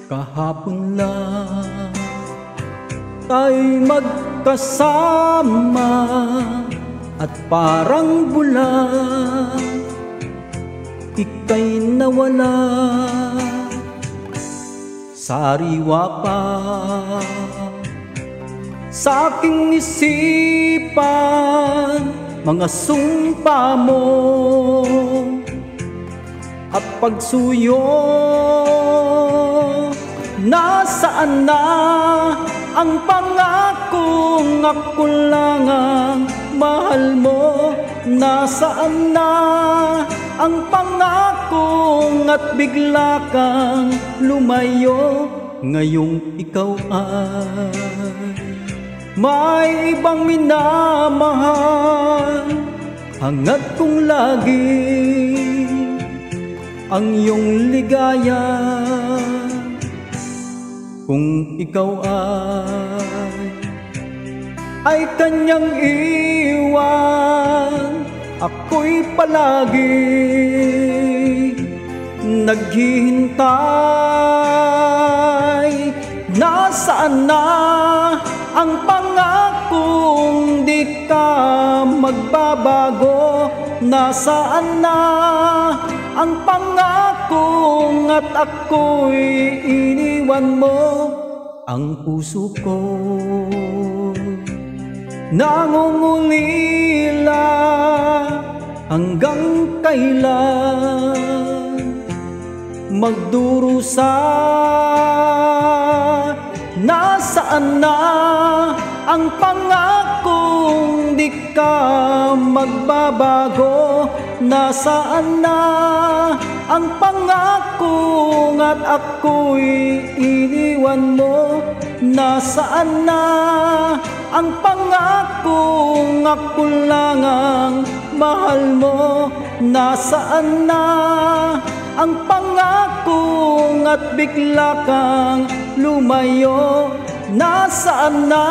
Kahapon lang tayo'y magkasama at parang bulan ika'y nawala. Sariwa pa sa aking isipan mga sumpa mo at pagsuyo. Nasaan na ang pangakong ako lang ang mahal mo? Nasaan na ang pangakong at bigla kang lumayo? Ngayong ikaw ay may ibang minamahal. Hangad kong lagi ang iyong ligaya. Kung ikaw ay kanyang iwan, ako'y palagi naghihintay. Nasaan na ang pangakong di ka magbabago? Nasaan na ang pangakong at ako'y iniwan mo? Ang puso ko nangungulila, hanggang kailan magdurusa? Nasaan na ang pangakong di ka magbabago? Nasaan na ang pangakong at ako'y iniwan mo? Nasaan na ang pangakong ako lang ang mahal mo? Nasaan na ang pangakong at bigla kang lumayo? Nasaan na